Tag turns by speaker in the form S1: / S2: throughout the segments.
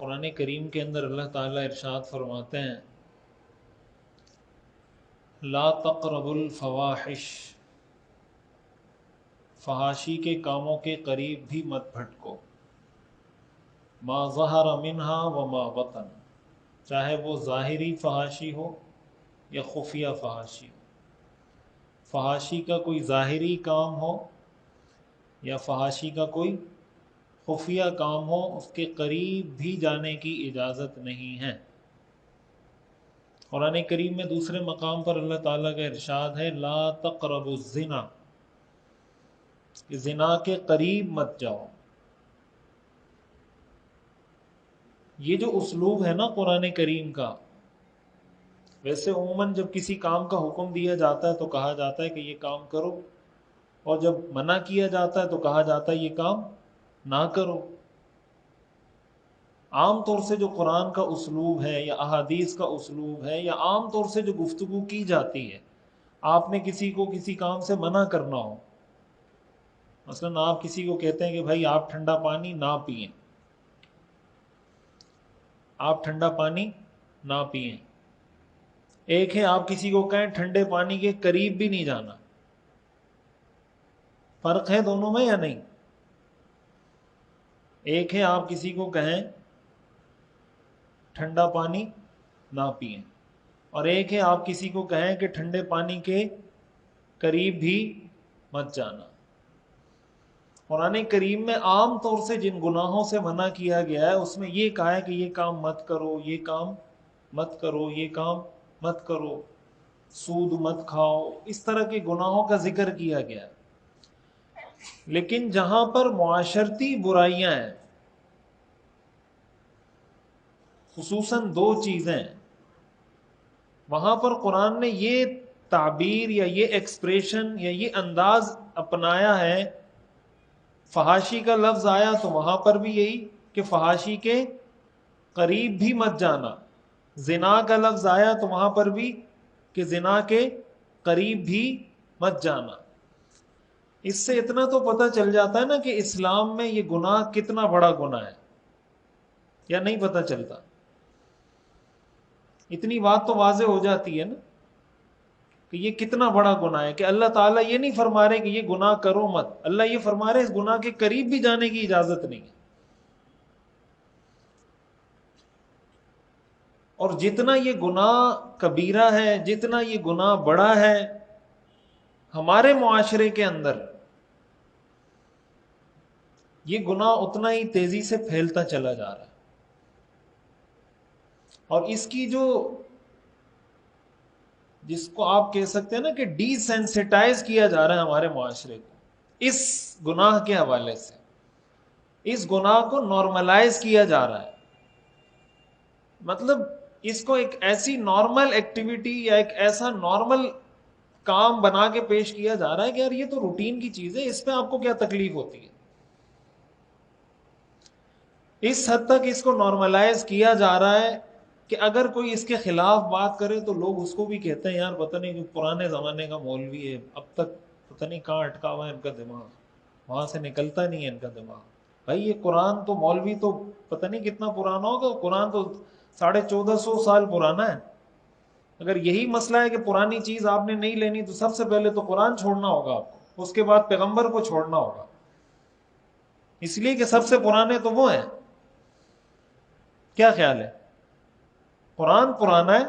S1: قرآن کریم کے اندر اللہ تعالیٰ ارشاد فرماتے ہیں لا تقربوا الفواحش، فحاشی کے کاموں کے قریب بھی مت بھٹکو، ما ظہر منہا وما بطن، چاہے وہ ظاہری فحاشی ہو یا خفیہ فحاشی ہو۔ فحاشی کا کوئی ظاہری کام ہو یا فحاشی کا کوئی خفیہ کام ہو، اس کے قریب بھی جانے کی اجازت نہیں ہے۔ قرآن کریم میں دوسرے مقام پر اللہ تعالیٰ کا ارشاد ہے لا تقربوا الزنا، کہ زنا کے قریب مت جاؤ۔ یہ جو اسلوب ہے نا قرآن کریم کا، ویسے عموماً جب کسی کام کا حکم دیا جاتا ہے تو کہا جاتا ہے کہ یہ کام کرو، اور جب منع کیا جاتا ہے تو کہا جاتا ہے یہ کام نہ کرو۔ عام طور سے جو قرآن کا اسلوب ہے یا احادیث کا اسلوب ہے یا عام طور سے جو گفتگو کی جاتی ہے، آپ نے کسی کو کسی کام سے منع کرنا ہو، مثلاً آپ کسی کو کہتے ہیں کہ بھائی آپ ٹھنڈا پانی نہ پئیں، آپ ٹھنڈا پانی نہ پئیں۔ ایک ہے آپ کسی کو کہیں ٹھنڈے پانی کے قریب بھی نہیں جانا۔ فرق ہے دونوں میں یا نہیں؟ ایک ہے آپ کسی کو کہیں ٹھنڈا پانی نہ پئیں، اور ایک ہے آپ کسی کو کہیں کہ ٹھنڈے پانی کے قریب بھی مت جانا۔ قرآن کریم میں عام طور سے جن گناہوں سے منع کیا گیا ہے اس میں یہ کہا ہے کہ یہ کام مت کرو، یہ کام مت کرو، یہ کام مت کرو، سود مت کھاؤ، اس طرح کے گناہوں کا ذکر کیا گیا ہے۔ لیکن جہاں پر معاشرتی برائیاں ہیں، خصوصاً دو چیزیں، وہاں پر قرآن نے یہ تعبیر یا یہ ایکسپریشن یا یہ انداز اپنایا ہے۔ فحاشی کا لفظ آیا تو وہاں پر بھی یہی کہ فحاشی کے قریب بھی مت جانا۔ زنا کا لفظ آیا تو وہاں پر بھی کہ زنا کے قریب بھی مت جانا۔ اس سے اتنا تو پتہ چل جاتا ہے نا کہ اسلام میں یہ گناہ کتنا بڑا گناہ ہے، یا نہیں پتہ چلتا؟ اتنی بات تو واضح ہو جاتی ہے نا کہ یہ کتنا بڑا گناہ ہے، کہ اللہ تعالیٰ یہ نہیں فرما رہے کہ یہ گناہ کرو مت، اللہ یہ فرما رہے اس گناہ کے قریب بھی جانے کی اجازت نہیں ہے۔ اور جتنا یہ گناہ کبیرہ ہے، جتنا یہ گناہ بڑا ہے، ہمارے معاشرے کے اندر یہ گناہ اتنا ہی تیزی سے پھیلتا چلا جا رہا ہے، اور اس کی جو جس کو آپ کہہ سکتے ہیں نا کہ ڈی سینسٹائز کیا جا رہا ہے ہمارے معاشرے کو اس گناہ کے حوالے سے، اس گناہ کو نارملائز کیا جا رہا ہے۔ مطلب اس کو ایک ایسی نارمل ایکٹیویٹی یا ایک ایسا نارمل کام بنا کے پیش کیا جا رہا ہے کہ یار یہ تو روٹین کی چیز ہے، اس پہ آپ کو کیا تکلیف ہوتی ہے۔ اس حد تک اس کو نارملائز کیا جا رہا ہے کہ اگر کوئی اس کے خلاف بات کرے تو لوگ اس کو بھی کہتے ہیں یار پتہ نہیں جو پرانے زمانے کا مولوی ہے، اب تک پتہ نہیں کہاں اٹکا ہوا ہے ان کا دماغ، وہاں سے نکلتا نہیں ہے ان کا دماغ۔ بھائی یہ قرآن تو مولوی تو پتہ نہیں کتنا پرانا ہوگا، قرآن تو 1450 سال پرانا ہے۔ اگر یہی مسئلہ ہے کہ پرانی چیز آپ نے نہیں لینی تو سب سے پہلے تو قرآن چھوڑنا ہوگا آپ کو، اس کے بعد پیغمبر کو چھوڑنا ہوگا، اس لیے کہ سب سے پرانے تو وہ ہیں۔ کیا خیال ہے؟ قرآن پرانا ہے،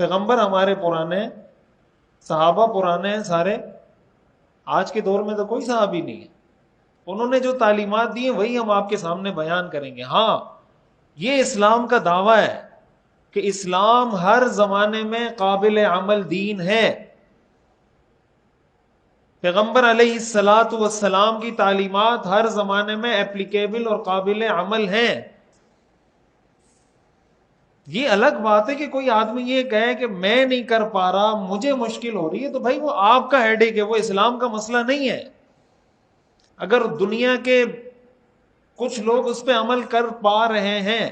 S1: پیغمبر ہمارے پرانے ہیں، صحابہ پرانے ہیں سارے۔ آج کے دور میں تو کوئی صحابی نہیں ہے، انہوں نے جو تعلیمات دی ہیں وہی ہم آپ کے سامنے بیان کریں گے۔ ہاں یہ اسلام کا دعویٰ ہے کہ اسلام ہر زمانے میں قابل عمل دین ہے۔ پیغمبر علیہ الصلاۃ والسلام کی تعلیمات ہر زمانے میں اپلیکیبل اور قابل عمل ہیں۔ یہ الگ بات ہے کہ کوئی آدمی یہ کہے کہ میں نہیں کر پا رہا، مجھے مشکل ہو رہی ہے، تو بھائی وہ آپ کا ہیڈیک ہے، وہ اسلام کا مسئلہ نہیں ہے۔ اگر دنیا کے کچھ لوگ اس پہ عمل کر پا رہے ہیں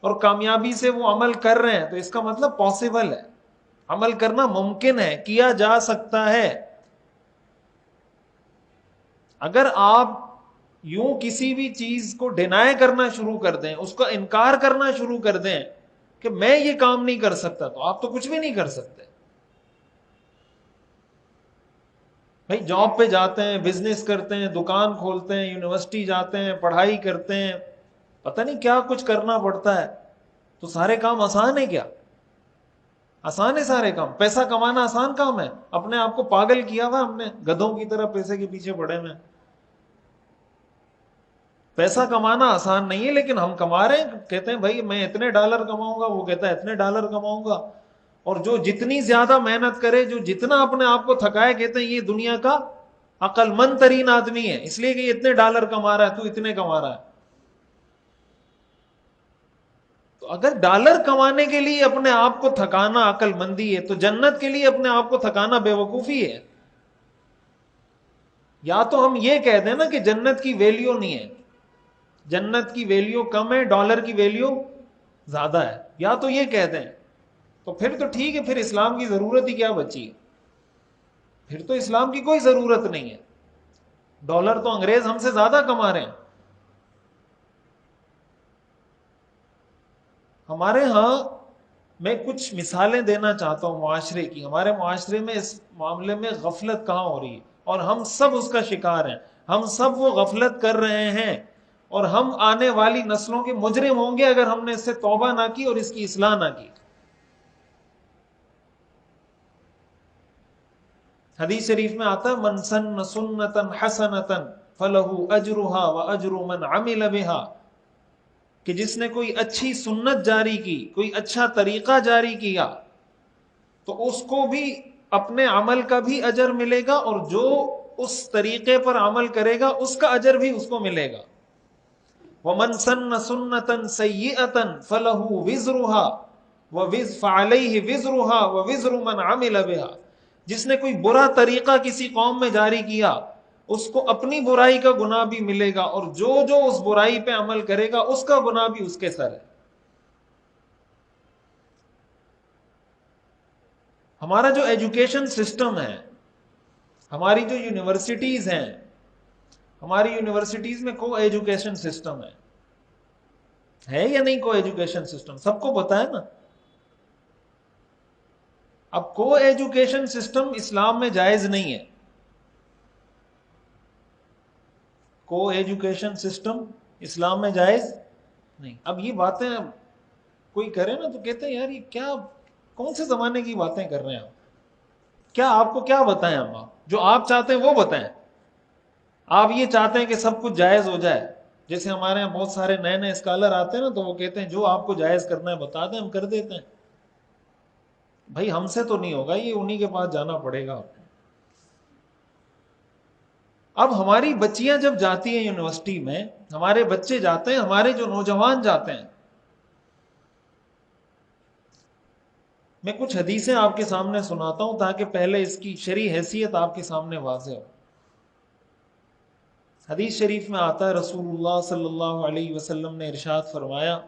S1: اور کامیابی سے وہ عمل کر رہے ہیں تو اس کا مطلب پاسبل ہے، عمل کرنا ممکن ہے، کیا جا سکتا ہے۔ اگر آپ یوں کسی بھی چیز کو ڈینائی کرنا شروع کر دیں، اس کا انکار کرنا شروع کر دیں کہ میں یہ کام نہیں کر سکتا، تو آپ تو کچھ بھی نہیں کر سکتے. بھائی جاب پہ جاتے ہیں، بزنس کرتے ہیں، دکان کھولتے ہیں، یونیورسٹی جاتے ہیں، پڑھائی کرتے ہیں، پتہ نہیں کیا کچھ کرنا پڑتا ہے، تو سارے کام آسان ہے کیا؟ آسان ہے سارے کام؟ پیسہ کمانا آسان کام ہے؟ اپنے آپ کو پاگل کیا ہوا ہم نے، گدھوں کی طرح پیسے کے پیچھے پڑے ہوئے. پیسہ کمانا آسان نہیں ہے، لیکن ہم کما رہے ہیں. کہتے ہیں بھائی میں اتنے ڈالر کماؤں گا، وہ کہتا ہے اتنے ڈالر کماؤں گا. اور جو جتنی زیادہ محنت کرے، جو جتنا اپنے آپ کو تھکائے، کہتے ہیں یہ دنیا کا عقل مند ترین آدمی ہے، اس لیے کہ یہ اتنے ڈالر کما رہا ہے، تو اتنے کما رہا ہے. تو اگر ڈالر کمانے کے لیے اپنے آپ کو تھکانا عقل مندی ہے، تو جنت کے لیے اپنے آپ کو تھکانا بے وقوفی ہے. یا تو ہم یہ کہہ دیں نا کہ جنت کی ویلیو نہیں ہے، جنت کی ویلیو کم ہے، ڈالر کی ویلیو زیادہ ہے، یا تو یہ کہہ دیں. تو پھر تو ٹھیک ہے، پھر اسلام کی ضرورت ہی کیا بچی ہے؟ پھر تو اسلام کی کوئی ضرورت نہیں ہے. ڈالر تو انگریز ہم سے زیادہ کما رہے ہیں. ہمارے ہاں میں کچھ مثالیں دینا چاہتا ہوں معاشرے کی. ہمارے معاشرے میں اس معاملے میں غفلت کہاں ہو رہی ہے، اور ہم سب اس کا شکار ہیں. ہم سب وہ غفلت کر رہے ہیں، اور ہم آنے والی نسلوں کے مجرم ہوں گے اگر ہم نے اس سے توبہ نہ کی اور اس کی اصلاح نہ کی. حدیث شریف میں آتا ہے من سن سنتا حسنتا فلہ اجرھا واجر من عمل بها، کہ جس نے کوئی اچھی سنت جاری کی، کوئی اچھا طریقہ جاری کیا، تو اس کو بھی اپنے عمل کا بھی اجر ملے گا، اور جو اس طریقے پر عمل کرے گا اس کا اجر بھی اس کو ملے گا. وَمَن سَنَّ سُنَّةً سَيِّئَةً فَلَهُ وِزْرُهَا فَعَلَيْهِ وِزْرُهَا وَوِزْرُ مَنْ عَمِلَ بِهَا، جس نے کوئی برا طریقہ کسی قوم میں جاری کیا، اس کو اپنی برائی کا گناہ بھی ملے گا، اور جو جو اس برائی پہ عمل کرے گا اس کا گناہ بھی اس کے سر ہے. ہمارا جو ایجوکیشن سسٹم ہے، ہماری جو یونیورسٹیز ہیں، ہماری یونیورسٹیز میں کو ایجوکیشن سسٹم ہے یا نہیں؟ کو ایجوکیشن سسٹم سب کو پتا ہے نا. اب کو ایجوکیشن سسٹم اسلام میں جائز نہیں ہے. کو ایجوکیشن سسٹم اسلام میں جائز نہیں. اب یہ باتیں کوئی کرے نا تو کہتے ہیں یار یہ کیا، کون سے زمانے کی باتیں کر رہے ہیں آپ؟ کیا آپ کو کیا بتائیں ہم؟ آپ جو آپ چاہتے ہیں وہ بتائیں. آپ یہ چاہتے ہیں کہ سب کچھ جائز ہو جائے. جیسے ہمارے یہاں بہت سارے نئے نئے اسکالر آتے ہیں نا، تو وہ کہتے ہیں جو آپ کو جائز کرنا ہے بتا دیں، ہم کر دیتے ہیں. بھائی ہم سے تو نہیں ہوگا، یہ انہی کے پاس جانا پڑے گا. اب ہماری بچیاں جب جاتی ہیں یونیورسٹی میں، ہمارے بچے جاتے ہیں، ہمارے جو نوجوان جاتے ہیں، میں کچھ حدیثیں آپ کے سامنے سناتا ہوں تاکہ پہلے اس کی شرعی حیثیت آپ کے سامنے واضح ہو. حدیث شریف میں آتا ہے رسول اللہ صلی اللہ علیہ وسلم نے ارشاد فرمایا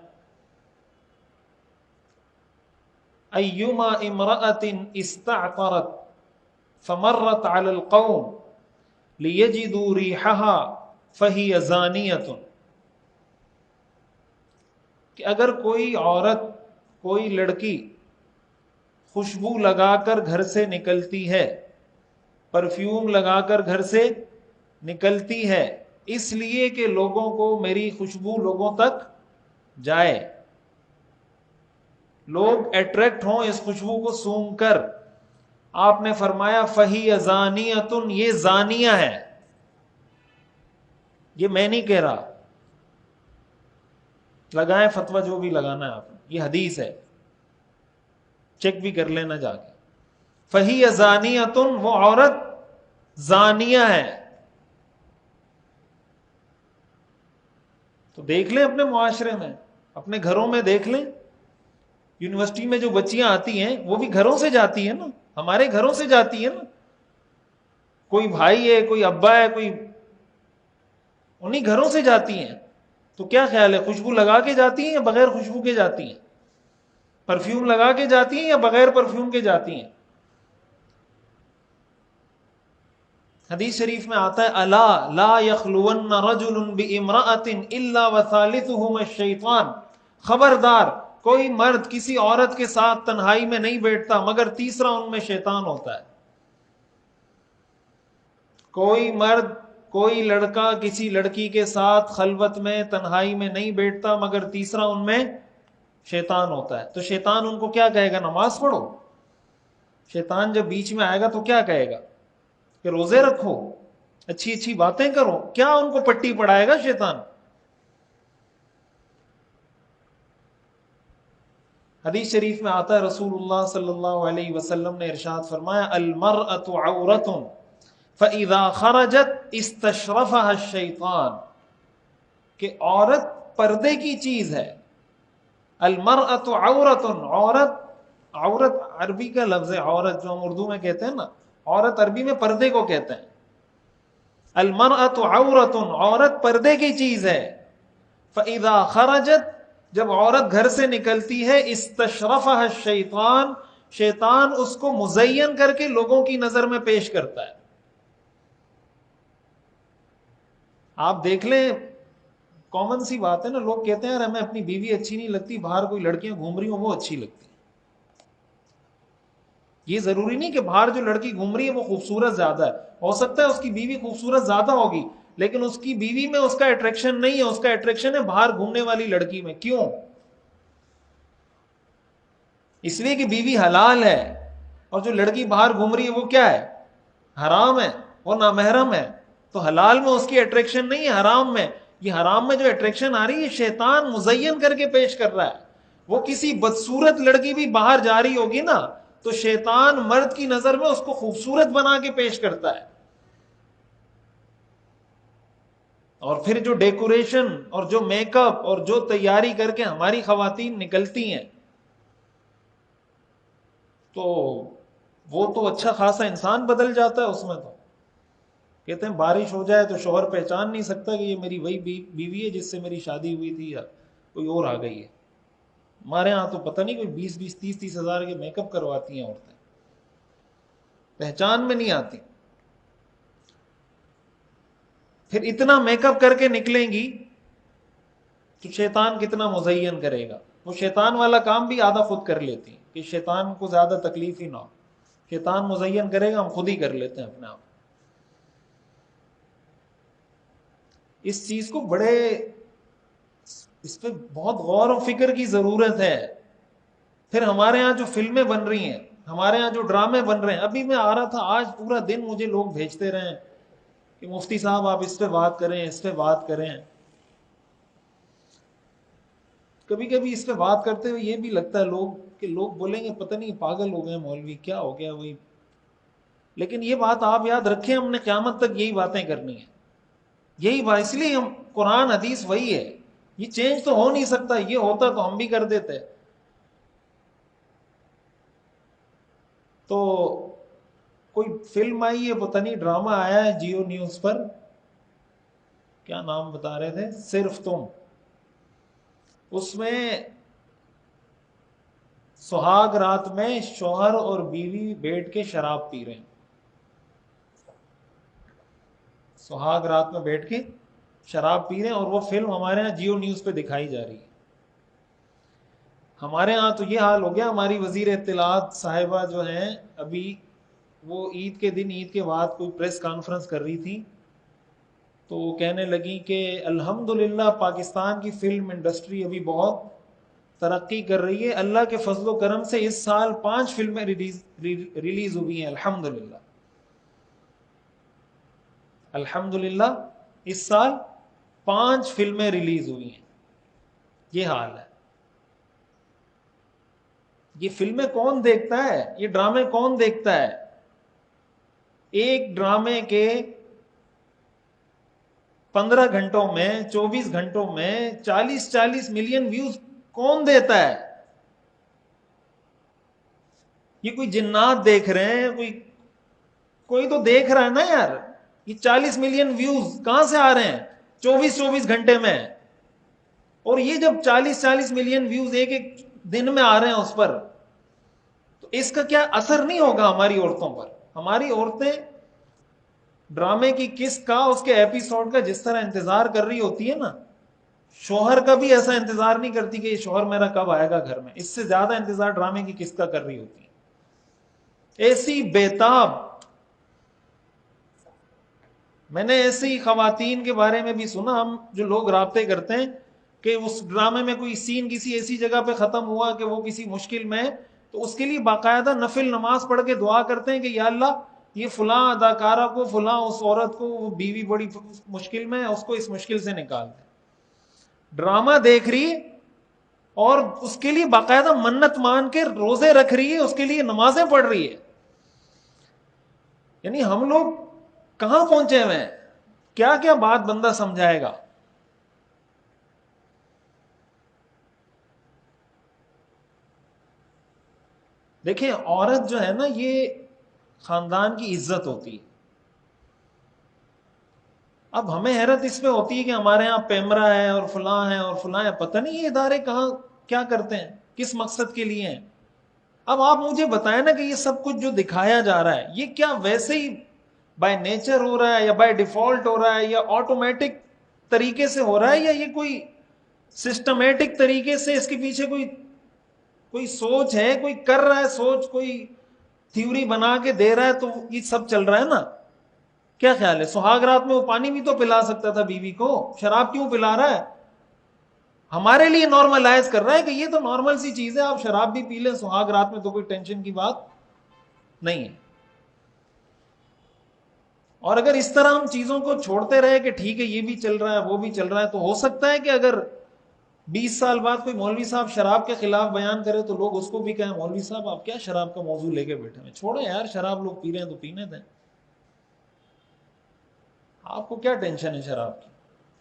S1: ایما امرأة استعطرت فمرت على القوم لیجدوا ریحها فہی زانیۃ، کہ اگر کوئی عورت، کوئی لڑکی خوشبو لگا کر گھر سے نکلتی ہے، پرفیوم لگا کر گھر سے نکلتی ہے، اس لیے کہ لوگوں کو میری خوشبو لوگوں تک جائے، لوگ اٹریکٹ ہوں اس خوشبو کو سونگھ کر، آپ نے فرمایا فہی زانیۃ، یہ زانیہ ہے. یہ میں نہیں کہہ رہا، لگائیں فتویٰ جو بھی لگانا ہے آپ نے، یہ حدیث ہے، چیک بھی کر لینا جا کے. فہی زانیۃ، وہ عورت زانیہ ہے. تو دیکھ لیں اپنے معاشرے میں، اپنے گھروں میں دیکھ لیں. یونیورسٹی میں جو بچیاں آتی ہیں وہ بھی گھروں سے جاتی ہیں نا، ہمارے گھروں سے جاتی ہیں نا. کوئی بھائی ہے، کوئی ابا ہے، کوئی، انہی گھروں سے جاتی ہیں. تو کیا خیال ہے، خوشبو لگا کے جاتی ہیں یا بغیر خوشبو کے جاتی ہیں؟ پرفیوم لگا کے جاتی ہیں یا بغیر پرفیوم کے جاتی ہیں؟ حدیث شریف میں آتا ہے الا لا یخلون رجل بامرأۃ الا وثالثهما الشیطان، خبردار کوئی مرد کسی عورت کے ساتھ تنہائی میں نہیں بیٹھتا مگر تیسرا ان میں شیطان ہوتا ہے. کوئی مرد کوئی لڑکا کسی لڑکی کے ساتھ خلوت میں تنہائی میں نہیں بیٹھتا مگر تیسرا ان میں شیطان ہوتا ہے. تو شیطان ان کو کیا کہے گا؟ نماز پڑھو. شیطان جب بیچ میں آئے گا تو کیا کہے گا؟ کہ روزے رکھو، اچھی اچھی باتیں کرو. کیا ان کو پٹی پڑھائے گا شیطان؟ حدیث شریف میں آتا ہے رسول اللہ صلی اللہ علیہ وسلم نے ارشاد فرمایا المرأة عورت فإذا خرجت استشرفها الشیطان، کہ عورت پردے کی چیز ہے. المرأة عورت، عورت عربی کا لفظ ہے. عورت جو ہم اردو میں کہتے ہیں نا، عورت عربی میں پردے کو کہتے ہیں. المرأة عورت، عورت پردے کی چیز ہے. فإذا خرجت، جب عورت گھر سے نکلتی ہے، استشرفها الشیطان، شیطان اس کو مزین کر کے لوگوں کی نظر میں پیش کرتا ہے. آپ دیکھ لیں، کامن سی بات ہے نا، لوگ کہتے ہیں یار ہمیں اپنی بیوی اچھی نہیں لگتی، باہر کوئی لڑکیاں گھوم رہی ہوں وہ اچھی لگتی. یہ ضروری نہیں کہ باہر جو لڑکی گھوم رہی ہے وہ خوبصورت زیادہ ہے. ہو سکتا ہے اس کی بیوی خوبصورت زیادہ ہوگی، لیکن اس کی بیوی میں اس کا اٹریکشن نہیں ہے، اس کا اٹریکشن ہے باہر گھومنے والی لڑکی میں. کیوں؟ اس لیے کہ بیوی حلال ہے، اور جو لڑکی باہر گھوم رہی ہے وہ کیا ہے؟ حرام ہے، وہ نامحرم ہے. تو حلال میں اس کی اٹریکشن نہیں ہے، حرام میں. یہ حرام میں جو اٹریکشن آ رہی ہے شیطان مزین کر کے پیش کر رہا ہے. وہ کسی بدصورت لڑکی بھی باہر جا رہی ہوگی نا، تو شیطان مرد کی نظر میں اس کو خوبصورت بنا کے پیش کرتا ہے. اور پھر جو ڈیکوریشن اور جو میک اپ اور جو تیاری کر کے ہماری خواتین نکلتی ہیں، تو وہ تو اچھا خاصا انسان بدل جاتا ہے اس میں. تو کہتے ہیں بارش ہو جائے تو شوہر پہچان نہیں سکتا کہ یہ میری وہی بیوی ہے جس سے میری شادی ہوئی تھی یا کوئی اور آ گئی ہے. ہمارے ہاں تو پتہ نہیں کوئی 20 30 ہزار کے میک اپ کرواتی ہیں عورتیں، پہچان میں نہیں آتی. پھر اتنا میک اپ کر کے نکلیں گی تو شیطان کتنا مزین کرے گا. وہ شیطان والا کام بھی آدھا خود کر لیتی کہ شیطان کو زیادہ تکلیف ہی نہ ہو. شیطان مزین کرے گا، ہم خود ہی کر لیتے ہیں اپنے آپ. اس چیز کو اس پہ بہت غور و فکر کی ضرورت ہے. پھر ہمارے ہاں جو فلمیں بن رہی ہیں، ہمارے ہاں جو ڈرامے بن رہے ہیں، ابھی میں آ رہا تھا آج پورا دن مجھے لوگ بھیجتے رہے کہ مفتی صاحب آپ اس پہ بات کریں، اس پہ بات کریں. کبھی کبھی اس پہ بات کرتے ہوئے یہ بھی لگتا ہے لوگ بولیں گے پتہ نہیں پاگل ہو گئے مولوی، کیا ہو گیا وہی. لیکن یہ بات آپ یاد رکھیں، ہم نے قیامت تک یہی باتیں کرنی ہیں. یہی بات، اس لیے ہم قرآن حدیث وہی ہے، یہ چینج تو ہو نہیں سکتا. یہ ہوتا تو ہم بھی کر دیتے. تو کوئی فلم آئی ہے، پتہ نہیں ڈرامہ آیا ہے جیو نیوز پر، کیا نام بتا رہے تھے، صرف تم. اس میں سہاگ رات میں شوہر اور بیوی بیٹھ کے شراب پی رہے ہیں. سہاگ رات میں بیٹھ کے شراب پی رہے ہیں، اور وہ فلم ہمارے ہاں جیو نیوز پہ دکھائی جا رہی ہے. ہمارے ہاں تو یہ حال ہو گیا، ہماری وزیر اطلاعات صاحبہ جو ہیں ابھی، وہ عید کے دن، عید کے بعد کوئی پریس کانفرنس کر رہی تھی، تو وہ کہنے لگی کہ الحمدللہ پاکستان کی فلم انڈسٹری ابھی بہت ترقی کر رہی ہے. اللہ کے فضل و کرم سے اس سال 5 فلمیں ریلیز ہوئی ہیں. الحمدللہ، الحمدللہ اس سال 5 فلمیں ریلیز ہوئی ہیں. یہ حال ہے. یہ فلمیں کون دیکھتا ہے؟ یہ ڈرامے کون دیکھتا ہے؟ ایک ڈرامے کے 15 گھنٹوں میں، 24 گھنٹوں میں 40 ملین ویوز کون دیتا ہے؟ یہ کوئی جنات دیکھ رہے ہیں؟ کوئی تو دیکھ رہا ہے نا یار. یہ 40 ملین ویوز کہاں سے آ رہے ہیں 24 گھنٹے میں؟ اور یہ جب 40 ملین ویوز ایک دن میں آ رہے ہیں اس پر، تو اس کا کیا اثر نہیں ہوگا ہماری عورتوں پر؟ ہماری عورتیں ڈرامے کی قسط کا، اس کے ایپیسوڈ کا جس طرح انتظار کر رہی ہوتی ہے نا، شوہر کا بھی ایسا انتظار نہیں کرتی کہ یہ شوہر میرا کب آئے گا گھر میں، اس سے زیادہ انتظار ڈرامے کی قسط کا کر رہی ہوتی ہے، ایسی بےتاب۔ میں نے ایسی خواتین کے بارے میں بھی سنا، ہم جو لوگ رابطے کرتے ہیں، کہ اس ڈرامے میں کوئی سین کسی ایسی جگہ پہ ختم ہوا کہ وہ کسی مشکل میں ہے، تو اس کے لیے باقاعدہ نفل نماز پڑھ کے دعا کرتے ہیں کہ یا اللہ یہ فلاں اداکارہ کو، فلاں اس عورت کو، وہ بیوی بڑی مشکل میں ہے، اس کو اس مشکل سے نکال دیں۔ ڈرامہ دیکھ رہی ہے اور اس کے لیے باقاعدہ منت مان کے روزے رکھ رہی ہے، اس کے لیے نمازیں پڑھ رہی ہے۔ یعنی ہم لوگ کہاں پہنچے ہوئے ہیں؟ کیا کیا بات بندہ سمجھائے گا؟ دیکھیں عورت جو ہے نا، یہ خاندان کی عزت ہوتی ہے۔ اب ہمیں حیرت اس پہ ہوتی ہے کہ ہمارے ہاں پیمرا ہے اور فلاں ہے اور فلاں ہے، پتہ نہیں یہ ادارے کہاں کیا کرتے ہیں، کس مقصد کے لیے ہیں۔ اب آپ مجھے بتائیں نا کہ یہ سب کچھ جو دکھایا جا رہا ہے، یہ کیا ویسے ہی بائی نیچر ہو رہا ہے، یا بائی ڈیفالٹ ہو رہا ہے، یا آٹومیٹک طریقے سے ہو رہا ہے، یا یہ کوئی سسٹمیٹک طریقے سے اس کے پیچھے کوئی سوچ ہے، کوئی کر رہا ہے سوچ، کوئی تھیوری بنا کے دے رہا ہے، تو یہ سب چل رہا ہے نا؟ کیا خیال ہے؟ سہاگ رات میں وہ پانی بھی تو پلا سکتا تھا بیوی کو، شراب کیوں پلا رہا ہے؟ ہمارے لیے نارملائز کر رہا ہے کہ یہ تو نارمل سی چیز ہے، آپ شراب بھی پی لیں سہاگ رات میں، تو کوئی ٹینشن کی بات نہیں ہے۔ اور اگر اس طرح ہم چیزوں کو چھوڑتے رہے کہ ٹھیک ہے یہ بھی چل رہا ہے وہ بھی چل رہا ہے، تو ہو سکتا ہے کہ اگر 20 سال بعد کوئی مولوی صاحب شراب کے خلاف بیان کرے تو لوگ اس کو بھی کہیں مولوی صاحب آپ کیا شراب کا موضوع لے کے بیٹھے ہیں، چھوڑیں یار شراب لوگ پی رہے ہیں تو پینے دیں، آپ کو کیا ٹینشن ہے شراب کی؟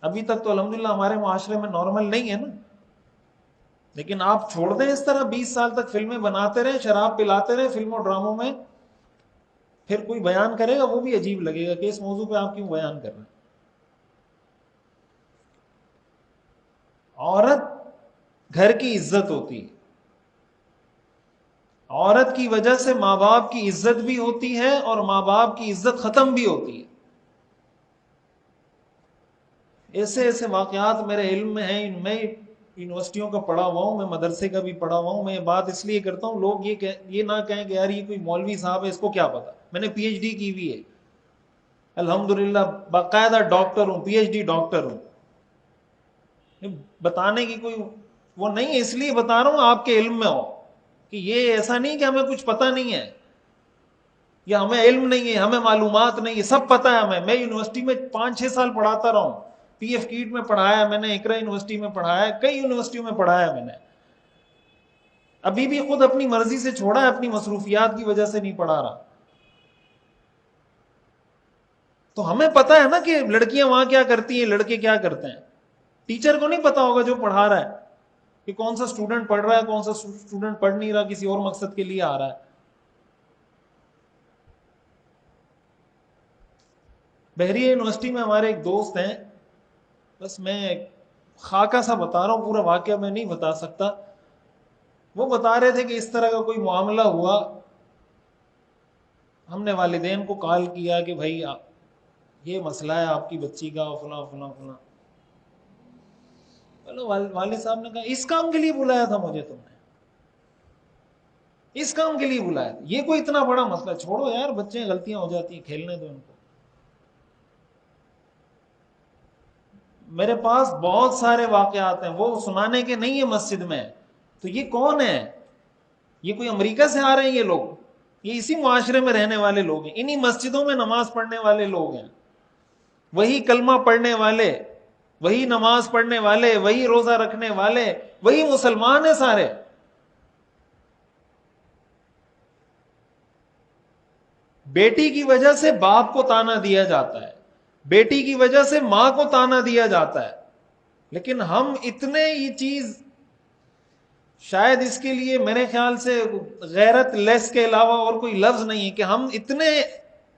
S1: ابھی تک تو الحمدللہ ہمارے معاشرے میں نارمل نہیں ہے نا، لیکن آپ چھوڑ دیں اس طرح 20 سال تک فلمیں بناتے رہیں، شراب پلاتے رہیں فلموں ڈراموں میں، پھر کوئی بیان کرے گا وہ بھی عجیب لگے گا کہ اس موضوع پہ آپ کیوں بیان کر رہے ہیں۔ عورت گھر کی عزت ہوتی ہے، عورت کی وجہ سے ماں باپ کی عزت بھی ہوتی ہے اور ماں باپ کی عزت ختم بھی ہوتی ہے۔ ایسے ایسے واقعات میرے علم میں ہیں، میں یونیورسٹیوں کا پڑھا ہوا ہوں، میں مدرسے کا بھی پڑھا ہوا ہوں، میں یہ بات اس لیے کرتا ہوں لوگ یہ نہ کہیں کہ یار یہ کوئی مولوی صاحب ہے اس کو کیا پتا، میں نے پی ایچ ڈی کی ہوئی ہے، الحمدللہ باقاعدہ ڈاکٹر ہوں، پی ایچ ڈی ڈاکٹر ہوں۔ بتانے کی کوئی وہ نہیں ہے، اس لیے بتا رہا ہوں آپ کے علم میں ہو، کہ یہ ایسا نہیں کہ ہمیں کچھ پتہ نہیں ہے یا ہمیں علم نہیں ہے، ہمیں معلومات نہیں ہے، سب پتہ ہے ہمیں۔ میں یونیورسٹی میں 5-6 سال پڑھاتا رہا ہوں، پی ایف کیٹ میں پڑھایا میں نے، اقرا یونیورسٹی میں پڑھایا، کئی یونیورسٹیوں میں پڑھایا میں نے، ابھی بھی خود اپنی مرضی سے چھوڑا ہے، اپنی مصروفیات کی وجہ سے نہیں پڑھا رہا۔ تو ہمیں پتہ ہے نا کہ لڑکیاں وہاں کیا کرتی ہیں، لڑکے کیا کرتے ہیں، ٹیچر کو نہیں پتا ہوگا جو پڑھا رہا ہے کہ کون سا اسٹوڈنٹ پڑھ رہا ہے، کون سا اسٹوڈنٹ پڑھ نہیں رہا، کسی اور مقصد کے لیے آ رہا ہے۔ بحریہ یونیورسٹی میں ہمارے ایک دوست ہیں، بس میں خاکہ سا بتا رہا ہوں، پورا واقعہ میں نہیں بتا سکتا، وہ بتا رہے تھے کہ اس طرح کا کوئی معاملہ ہوا، ہم نے والدین کو کال کیا کہ بھائی یہ مسئلہ ہے آپ کی بچی کا، فلاں فلاں فلاں۔ والد صاحب نے کہا اس کام کے لیے بلایا تھا مجھے تم نے، اس کام کے لیے بلایا تھا، یہ کوئی اتنا بڑا مسئلہ؟ چھوڑو یار بچے غلطیاں ہو جاتی ہیں، کھیلنے دو ان کو۔ میرے پاس بہت سارے واقعات ہیں، وہ سنانے کے نہیں ہے مسجد میں، تو یہ کون ہے؟ یہ کوئی امریکہ سے آ رہے ہیں یہ لوگ؟ یہ اسی معاشرے میں رہنے والے لوگ ہیں، انہی مسجدوں میں نماز پڑھنے والے لوگ ہیں، وہی کلمہ پڑھنے والے، وہی نماز پڑھنے والے، وہی روزہ رکھنے والے، وہی مسلمان ہیں سارے۔ بیٹی کی وجہ سے باپ کو تانا دیا جاتا ہے، بیٹی کی وجہ سے ماں کو تانا دیا جاتا ہے، لیکن ہم اتنے یہ چیز، شاید اس کے لیے میرے خیال سے غیرت لیس کے علاوہ اور کوئی لفظ نہیں ہے، کہ ہم اتنے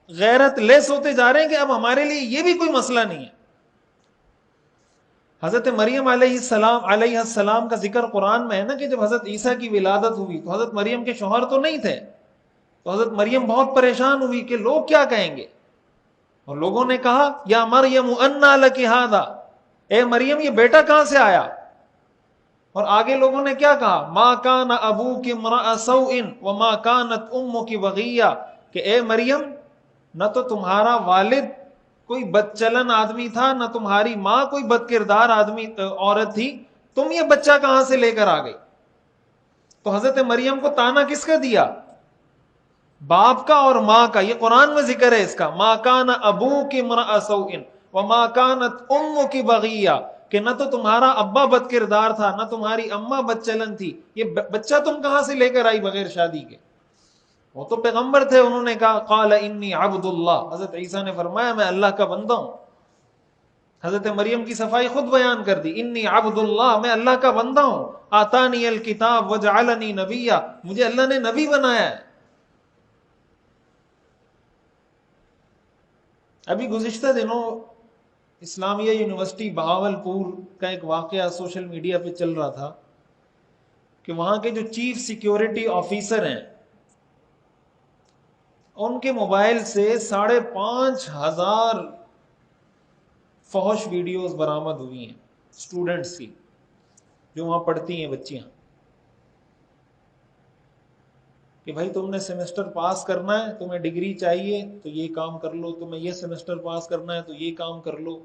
S1: غیرت لیس ہوتے جا رہے ہیں کہ اب ہمارے لیے یہ بھی کوئی مسئلہ نہیں ہے۔ حضرت مریم علیہ السلام کا ذکر قرآن میں ہے نا، کہ جب حضرت عیسیٰ کی ولادت ہوئی تو حضرت مریم کے شوہر تو نہیں تھے، تو حضرت مریم بہت پریشان ہوئی کہ لوگ کیا کہیں گے، اور لوگوں نے کہا یا مریم انا لکی ھذا، اے مریم یہ بیٹا کہاں سے آیا؟ اور آگے لوگوں نے کیا کہا؟ ما کان ابوک امرأ سوء وما کانت امک بغیہ، کہ اے مریم نہ تو تمہارا والد کوئی بد چلن آدمی تھا، نہ تمہاری ماں کوئی بد کردار عورت تھی، تم یہ بچہ کہاں سے لے کر آ گئی؟ تو حضرت مریم کو تانا کس کا دیا؟ باپ کا اور ماں کا. یہ قرآن میں ذکر ہے اس کا. ما کان ابوک امرأ سوء وما کانت امک بغیہ، کہ نہ تو تمہارا ابا بد کردار تھا نہ تمہاری اماں بد چلن تھی، یہ بچہ تم کہاں سے لے کر آئی بغیر شادی کے؟ وہ تو پیغمبر تھے، انہوں نے کہا قال انی عبد اللہ، حضرت عیسیٰ نے فرمایا میں اللہ کا بندہ ہوں. حضرت مریم کی صفائی خود بیان کر دی، انی عبد اللہ، میں اللہ کا بندہ ہوں. آتانی الکتاب وجعلنی نبیا، مجھے اللہ نے نبی بنایا ہے. ابھی گزشتہ دنوں اسلامیہ یونیورسٹی بہاولپور کا ایک واقعہ سوشل میڈیا پہ چل رہا تھا کہ وہاں کے جو چیف سیکیورٹی آفیسر ہیں ان کے موبائل سے 5,500 فحش ویڈیوز برآمد ہوئی ہیں اسٹوڈنٹس کی جو وہاں پڑھتی ہیں بچیاں، کہ بھائی تم نے سیمسٹر پاس کرنا ہے، تمہیں ڈگری چاہیے تو یہ کام کر لو، تمہیں یہ سیمسٹر پاس کرنا ہے تو یہ کام کر لو.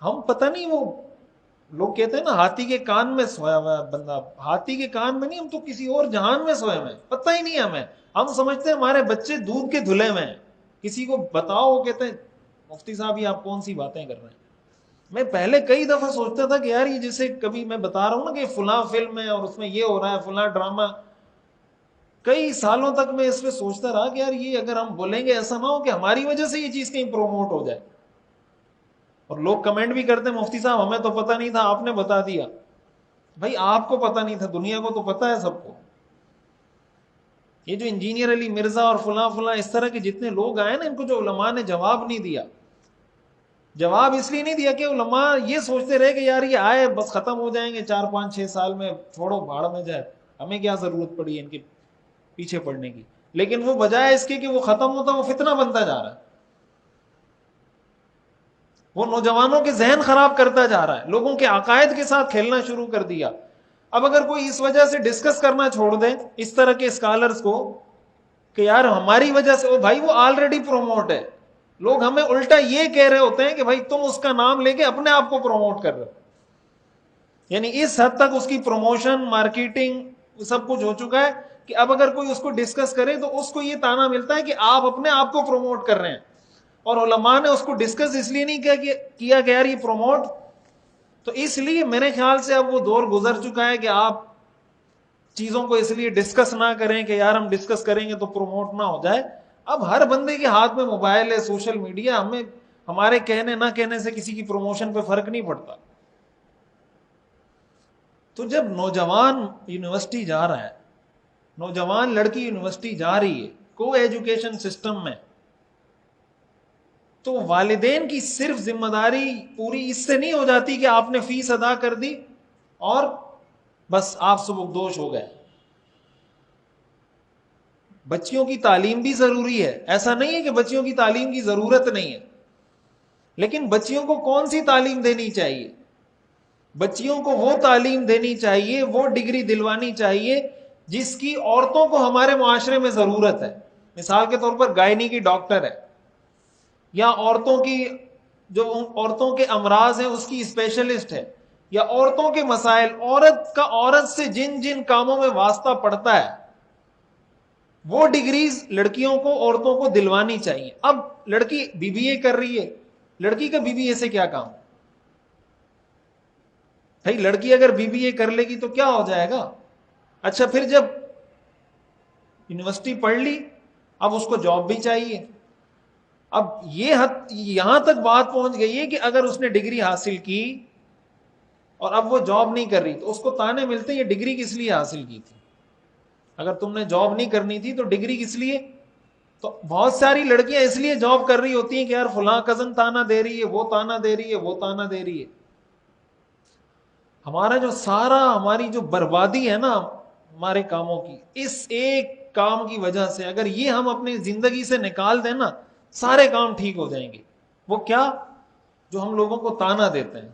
S1: ہم پتہ نہیں، وہ لوگ کہتے ہیں نا ہاتھی کے کان میں سویا ہوا ہے بندہ، ہاتھی کے کان میں نہیں، ہم تو کسی اور جہان میں سوئے ہوئے ہیں، پتہ ہی نہیں ہمیں. ہم سمجھتے ہیں ہمارے بچے دودھ کے دھلے ہوئے ہیں، کسی کو بتاؤ وہ کہتے ہیں مفتی صاحب یہ آپ کون سی باتیں کر رہے ہیں. میں پہلے کئی دفعہ سوچتا تھا کہ یار یہ جیسے کبھی میں بتا رہا ہوں نا کہ فلاں فلم ہے اور اس میں یہ ہو رہا ہے، فلاں ڈرامہ، کئی سالوں تک میں اس پہ سوچتا رہا کہ یار یہ اگر ہم بولیں گے ایسا نہ ہو کہ ہماری وجہ سے یہ چیز کہیں پروموٹ ہو جائے. اور لوگ کمنٹ بھی کرتے ہیں مفتی صاحب ہمیں تو پتہ نہیں تھا، آپ نے بتا دیا. بھائی آپ کو پتہ نہیں تھا، دنیا کو تو پتہ ہے سب کو. یہ جو انجینئر علی مرزا اور فلاں فلاں اس طرح کے جتنے لوگ آئے نا، ان کو جو علماء نے جواب نہیں دیا. جواب اس لیے نہیں دیا کہ علماء یہ سوچتے رہے کہ یار یہ آئے بس ختم ہو جائیں گے 4 5 6 سال میں، چھوڑو بھاڑ میں جائے، ہمیں کیا ضرورت پڑی ہے ان کے پیچھے پڑنے کی. لیکن وہ بجائے اس کے کہ وہ ختم ہوتا وہ فتنہ بنتا جا رہا ہے، وہ نوجوانوں کے ذہن خراب کرتا جا رہا ہے، لوگوں کے عقائد کے ساتھ کھیلنا شروع کر دیا. اب اگر کوئی اس وجہ سے ڈسکس کرنا چھوڑ دے اس طرح کے اسکالرز کو کہ یار ہماری وجہ سے، بھائی وہ آلریڈی پروموٹ ہے. لوگ ہمیں الٹا یہ کہہ رہے ہوتے ہیں کہ بھائی تم اس کا نام لے کے اپنے آپ کو پروموٹ کر رہے ہو. یعنی اس حد تک اس کی پروموشن مارکیٹنگ سب کچھ ہو چکا ہے کہ اب اگر کوئی اس کو ڈسکس کرے تو اس کو یہ تانا ملتا ہے کہ آپ اپنے آپ کو پروموٹ کر رہے ہیں. اور علماء نے اس کو ڈسکس اس لیے نہیں کیا کہ یار یہ پروموٹ، تو اس لیے میرے خیال سے اب وہ دور گزر چکا ہے کہ آپ چیزوں کو اس لیے ڈسکس نہ کریں کہ یار ہم ڈسکس کریں گے تو پروموٹ نہ ہو جائے. اب ہر بندے کے ہاتھ میں موبائل ہے، سوشل میڈیا، ہمیں ہمارے کہنے نہ کہنے سے کسی کی پروموشن پہ فرق نہیں پڑتا. تو جب نوجوان یونیورسٹی جا رہا ہے، نوجوان لڑکی یونیورسٹی جا رہی ہے کو ایجوکیشن سسٹم میں، تو والدین کی صرف ذمہ داری پوری اس سے نہیں ہو جاتی کہ آپ نے فیس ادا کر دی اور بس آپ سبکدوش ہو گئے. بچیوں کی تعلیم بھی ضروری ہے، ایسا نہیں ہے کہ بچیوں کی تعلیم کی ضرورت نہیں ہے، لیکن بچیوں کو کون سی تعلیم دینی چاہیے؟ بچیوں کو وہ تعلیم دینی چاہیے، وہ ڈگری دلوانی چاہیے جس کی عورتوں کو ہمارے معاشرے میں ضرورت ہے. مثال کے طور پر گائنی کی ڈاکٹر ہے، یا عورتوں کی جو عورتوں کے امراض ہیں اس کی اسپیشلسٹ ہے، یا عورتوں کے مسائل، عورت سے جن جن کاموں میں واسطہ پڑتا ہے وہ ڈگریز لڑکیوں کو، عورتوں کو دلوانی چاہیے. اب لڑکی بی بی اے کر رہی ہے، لڑکی کا بی بی اے سے کیا کام؟ بھائی لڑکی اگر بی بی اے کر لے گی تو کیا ہو جائے گا؟ اچھا پھر جب یونیورسٹی پڑھ لی اب اس کو جاب بھی چاہیے. اب یہاں تک بات پہنچ گئی ہے کہ اگر اس نے ڈگری حاصل کی اور اب وہ جاب نہیں کر رہی تو اس کو تانے ملتے یہ ڈگری کس لیے حاصل کی تھی؟ اگر تم نے جاب نہیں کرنی تھی تو ڈگری کس لیے؟ تو بہت ساری لڑکیاں اس لیے جاب کر رہی ہوتی ہیں کہ یار فلاں کزن تانا دے رہی ہے، وہ تانا دے رہی ہے، وہ تانا دے رہی ہے. ہماری جو بربادی ہے نا ہمارے کاموں کی، اس ایک کام کی وجہ سے اگر یہ ہم اپنی زندگی سے نکال دیں نا سارے کام ٹھیک ہو جائیں گے. وہ کیا؟ جو ہم لوگوں کو تانا دیتے ہیں.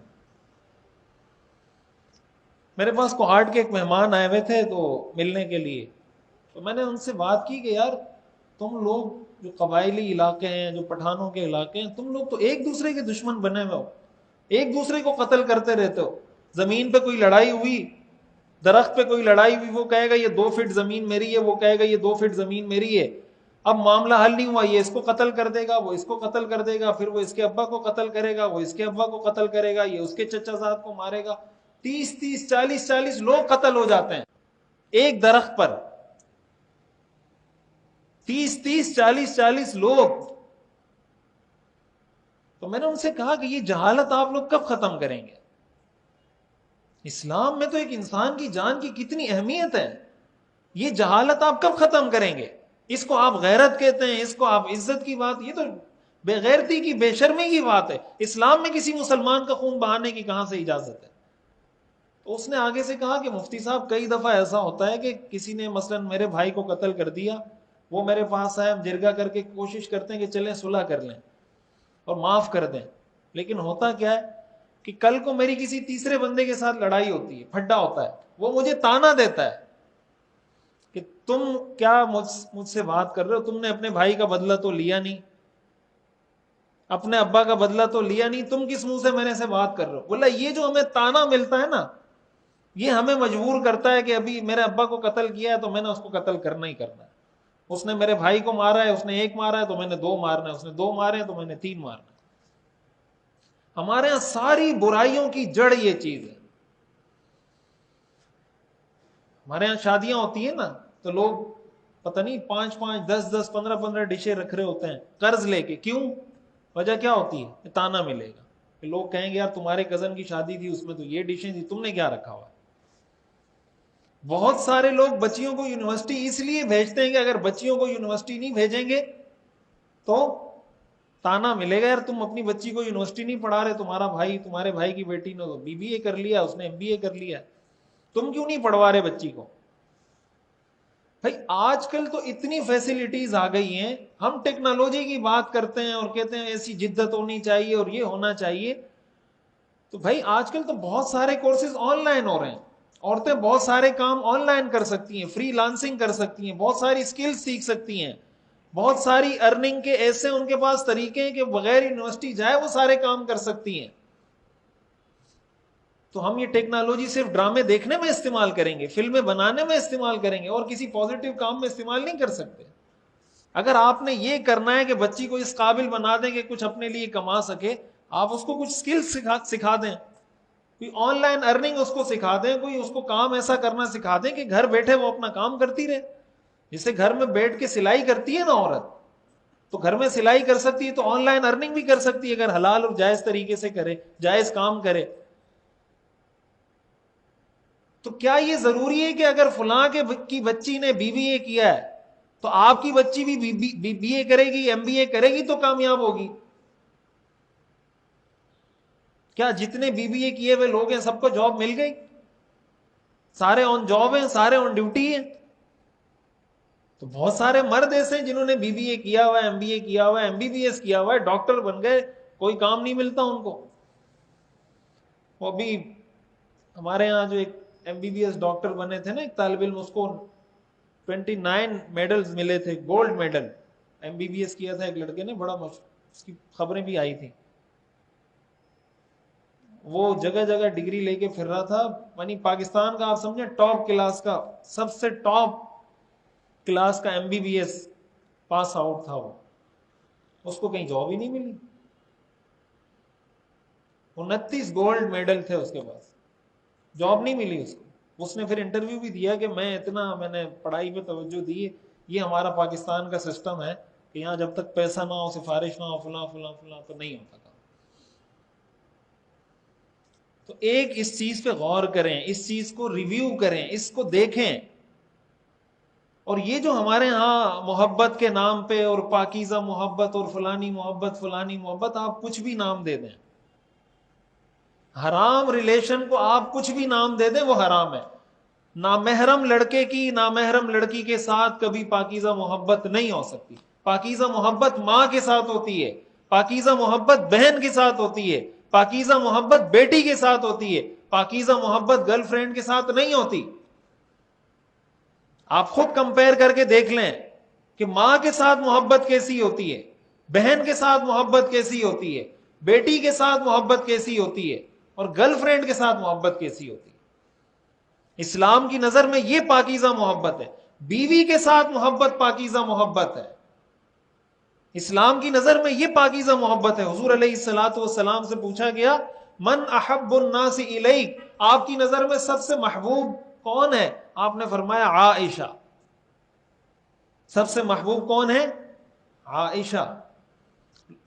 S1: میرے پاس کوہاٹ کے ایک مہمان آئے ہوئے تھے تو ملنے کے لیے, تو میں نے ان سے بات کی کہ یار تم لوگ جو قبائلی علاقے ہیں, جو پٹھانوں کے علاقے ہیں, تم لوگ تو ایک دوسرے کے دشمن بنے ہوئے ہو, ایک دوسرے کو قتل کرتے رہتے ہو. زمین پہ کوئی لڑائی ہوئی, درخت پہ کوئی لڑائی ہوئی, وہ کہے گا یہ 2 فٹ زمین میری ہے, وہ کہے گا یہ 2 فٹ زمین میری ہے. اب معاملہ حل نہیں ہوا, یہ اس کو قتل کر دے گا, وہ اس کو قتل کر دے گا, پھر وہ اس کے ابا کو قتل کرے گا, وہ اس کے ابا کو قتل کرے گا, یہ اس کے چچا زاد کو مارے گا. 30 40 لوگ قتل ہو جاتے ہیں ایک درخت پر. 30 40 لوگ. تو میں نے ان سے کہا کہ یہ جہالت آپ لوگ کب ختم کریں گے؟ اسلام میں تو ایک انسان کی جان کی کتنی اہمیت ہے, یہ جہالت آپ کب ختم کریں گے؟ اس کو آپ غیرت کہتے ہیں, اس کو آپ عزت کی بات, یہ تو بے غیرتی کی, بے شرمی کی بات ہے. اسلام میں کسی مسلمان کا خون بہانے کی کہاں سے اجازت ہے؟ تو اس نے آگے سے کہا کہ مفتی صاحب کئی دفعہ ایسا ہوتا ہے کہ کسی نے مثلا میرے بھائی کو قتل کر دیا, وہ میرے پاس آئے, ہم جرگہ کر کے کوشش کرتے ہیں کہ چلیں صلح کر لیں اور معاف کر دیں, لیکن ہوتا کیا ہے کہ کل کو میری کسی تیسرے بندے کے ساتھ لڑائی ہوتی ہے, پھڈا ہوتا ہے, وہ مجھے تانا دیتا ہے کہ تم کیا مجھ سے بات کر رہے ہو, تم نے اپنے بھائی کا بدلہ تو لیا نہیں, اپنے ابا کا بدلہ تو لیا نہیں, تم کس منہ سے میرے سے بات کر رہے ہو؟ بولا یہ جو ہمیں تانا ملتا ہے نا, یہ ہمیں مجبور کرتا ہے کہ ابھی میرے ابا کو قتل کیا ہے تو میں نے اس کو قتل کرنا ہی کرنا ہے. اس نے میرے بھائی کو مارا ہے, اس نے 1 مارا ہے تو میں نے 2 مارنا ہے, اس نے 2 مارے ہیں تو میں نے 3 مارنا ہے. ہمارے ہاں ساری برائیوں کی جڑ یہ چیز ہے. ہمارے ہاں شادیاں ہوتی ہیں نا تو لوگ پتہ نہیں 5 10 15 ڈشیں رکھ رہے ہوتے ہیں قرض لے کے. کیوں؟ وجہ کیا ہوتی ہے؟ تانا ملے گا کہ لوگ کہیں گے یار تمہارے کزن کی شادی تھی, اس میں تو یہ ڈشیں تھی, تم نے کیا رکھا ہوا؟ بہت سارے لوگ بچیوں کو یونیورسٹی اس لیے بھیجتے ہیں کہ اگر بچیوں کو یونیورسٹی نہیں بھیجیں گے تو تانا ملے گا, یار تم اپنی بچی کو یونیورسٹی نہیں پڑھا رہے, تمہارے بھائی کی بیٹی نے BBA کر لیا, اس نے MBA کر لیا, تم کیوں نہیں پڑھوا رہے بچی کو؟ بھائی آج کل تو اتنی فیسلٹیز آ گئی ہیں, ہم ٹیکنالوجی کی بات کرتے ہیں اور کہتے ہیں ایسی جدت ہونی چاہیے اور یہ ہونا چاہیے. تو بھائی آج کل تو بہت سارے کورسز آن لائن ہو رہے ہیں, عورتیں بہت سارے کام آن لائن کر سکتی ہیں, فری لانسنگ کر سکتی ہیں, بہت ساری اسکلز سیکھ سکتی ہیں, بہت ساری ارننگ کے ایسے ان کے پاس طریقے ہیں کہ بغیر یونیورسٹی جائے وہ سارے کام کر سکتی ہیں. تو ہم یہ ٹیکنالوجی صرف ڈرامے دیکھنے میں استعمال کریں گے, فلمیں بنانے میں استعمال کریں گے, اور کسی پازیٹیو کام میں استعمال نہیں کر سکتے. اگر آپ نے یہ کرنا ہے کہ بچی کو اس قابل بنا دیں کہ کچھ اپنے لیے کما سکے, آپ اس کو کچھ سکل سکھا دیں, کوئی آن لائن ارننگ اس کو سکھا دیں, کوئی اس کو کام ایسا کرنا سکھا دیں کہ گھر بیٹھے وہ اپنا کام کرتی رہے. جسے گھر میں بیٹھ کے سلائی کرتی ہے نا عورت, تو گھر میں سلائی کر سکتی ہے, تو آن لائن ارننگ بھی کر سکتی ہے اگر حلال اور جائز طریقے سے کرے, جائز کام کرے. تو کیا یہ ضروری ہے کہ اگر فلاں کی بچی نے BBA کیا ہے تو آپ کی بچی بھی BBA کرے گی, MBA کرے گی تو کامیاب ہوگی؟ کیا جتنے BBA کیے ہوئے لوگ ہیں سب کو جاب مل گئی؟ سارے آن جاب ہیں, سارے آن ڈیوٹی ہیں؟ تو بہت سارے مرد ایسے ہیں جنہوں نے BBA کیا ہوا ہے, MBA کیا ہوا ہے, MBBS کیا ہوا ہے, ڈاکٹر بن گئے, کوئی کام نہیں ملتا ان کو. وہ بھی ہمارے ہاں جو ایک MBBS ڈاکٹر بنے تھے نا ایک طالب علم, اس کو 29 میڈلز ملے تھے, گولڈ میڈل. MBBS کیا تھا ایک لڑکے نے, بڑا اس کی خبریں بھی آئی تھی. وہ جگہ جگہ ڈگری لے کے پھر رہا تھا, یعنی پاکستان کا آپ سمجھیں ٹاپ کلاس کا, سب سے ٹاپ کلاس کا MBBS پاس آؤٹ تھا وہ. اس کو کہیں جاب ہی نہیں ملی. 29 گولڈ میڈل تھے اس کے پاس, جاب نہیں ملی اس کو. اس نے پھر انٹرویو بھی دیا کہ میں نے پڑھائی پہ توجہ دی, یہ ہمارا پاکستان کا سسٹم ہے کہ یہاں جب تک پیسہ نہ ہو, سفارش نہ ہو, فلاں فلاں فلاں, تو نہیں ہوتا کام. تو ایک اس چیز پہ غور کریں, اس چیز کو ریویو کریں, اس کو دیکھیں. اور یہ جو ہمارے ہاں محبت کے نام پہ اور پاکیزہ محبت اور فلانی محبت, آپ کچھ بھی نام دے دیں, حرام ریلیشن کو آپ کچھ بھی نام دے دیں, وہ حرام ہے. نامحرم لڑکے کی نامحرم لڑکی کے ساتھ کبھی پاکیزہ محبت نہیں ہو سکتی. پاکیزہ محبت ماں کے ساتھ ہوتی ہے، پاکیزہ محبت بہن کے ساتھ ہوتی ہے، پاکیزہ محبت بیٹی کے ساتھ ہوتی ہے، پاکیزہ محبت گرل فرینڈ کے ساتھ نہیں ہوتی۔ آپ خود کمپیئر کر کے دیکھ لیں کہ ماں کے ساتھ محبت کیسی ہوتی ہے، بہن کے ساتھ محبت کیسی ہوتی ہے، بیٹی کے ساتھ محبت کیسی ہوتی ہے، اور گرل فرینڈ کے ساتھ محبت کیسی ہوتی ہے۔ اسلام کی نظر میں یہ پاکیزہ محبت ہے۔ بیوی کے ساتھ محبت پاکیزہ محبت ہے، اسلام کی نظر میں یہ پاکیزہ محبت ہے۔ حضور علیہ الصلوۃ والسلام سے پوچھا گیا من احب الناس الیک، آپ کی نظر میں سب سے محبوب کون ہے؟ آپ نے فرمایا عائشہ۔ سب سے محبوب کون ہے؟ عائشہ۔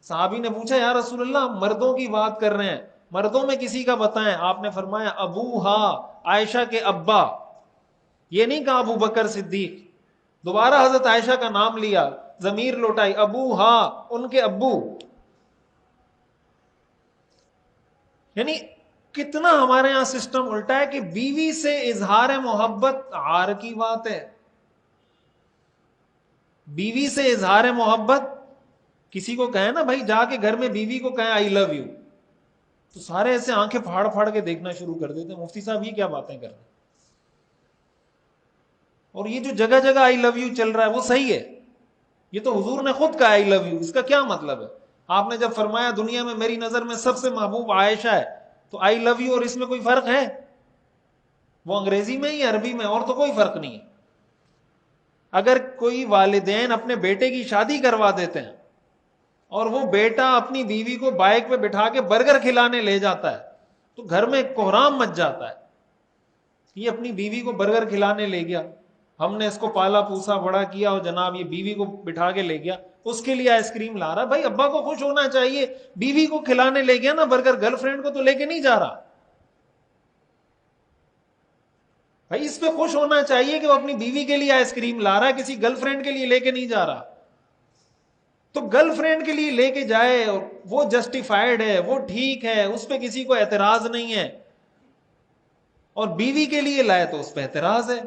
S1: صحابی نے پوچھا یا رسول اللہ مردوں کی بات کر رہے ہیں، مردوں میں کسی کا بتائیں۔ آپ نے فرمایا ابوہا، عائشہ کے ابا۔ یہ نہیں کہا ابو بکر صدیق، دوبارہ حضرت عائشہ کا نام لیا، ضمیر لوٹائی، ابوہا، ان کے ابو۔ یعنی کتنا ہمارے یہاں سسٹم الٹا ہے کہ بیوی سے اظہار محبت عار کی بات ہے۔ بیوی سے اظہار محبت، کسی کو کہیں نا بھائی جا کے گھر میں بیوی کو کہیں آئی لو یو، تو سارے ایسے آنکھیں پھاڑ پھاڑ کے دیکھنا شروع کر دیتے ہیں، مفتی صاحب یہ کیا باتیں کر رہے ہیں۔ اور یہ جو جگہ جگہ آئی لو یو چل رہا ہے وہ صحیح ہے، یہ تو حضور نے خود کہا آئی لو یو، اس کا کیا مطلب ہے؟ آپ نے جب فرمایا دنیا میں میری نظر میں سب سے محبوب عائشہ ہے، تو آئی لو یو اور اس میں کوئی فرق ہے؟ وہ انگریزی میں ہی عربی میں، اور تو کوئی فرق نہیں ہے۔ اگر کوئی والدین اپنے بیٹے کی شادی کروا دیتے ہیں اور وہ بیٹا اپنی بیوی کو بائک پہ بٹھا کے برگر کھلانے لے جاتا ہے تو گھر میں کوہرام مچ جاتا ہے، یہ اپنی بیوی کو برگر کھلانے لے گیا، ہم نے اس کو پالا پوسا بڑا کیا اور جناب یہ بیوی کو بٹھا کے لے گیا، اس کے لیے آئس کریم لا رہا ہے۔ بھائی ابا کو خوش ہونا چاہیے، بیوی کو کھلانے لے گیا نا برگر، گرل فرینڈ کو تو لے کے نہیں جا رہا۔ بھائی اس پہ خوش ہونا چاہیے کہ وہ اپنی بیوی کے لیے آئس کریم لا رہا ہے، کسی گرل فرینڈ کے لیے لے کے نہیں جا رہا۔ تو گرل فرینڈ کے لیے لے کے جائے، وہ جسٹیفائیڈ ہے، وہ ٹھیک ہے، اس پہ کسی کو اعتراض نہیں ہے، اور بیوی کے لیے لائے تو اس پہ اعتراض ہے۔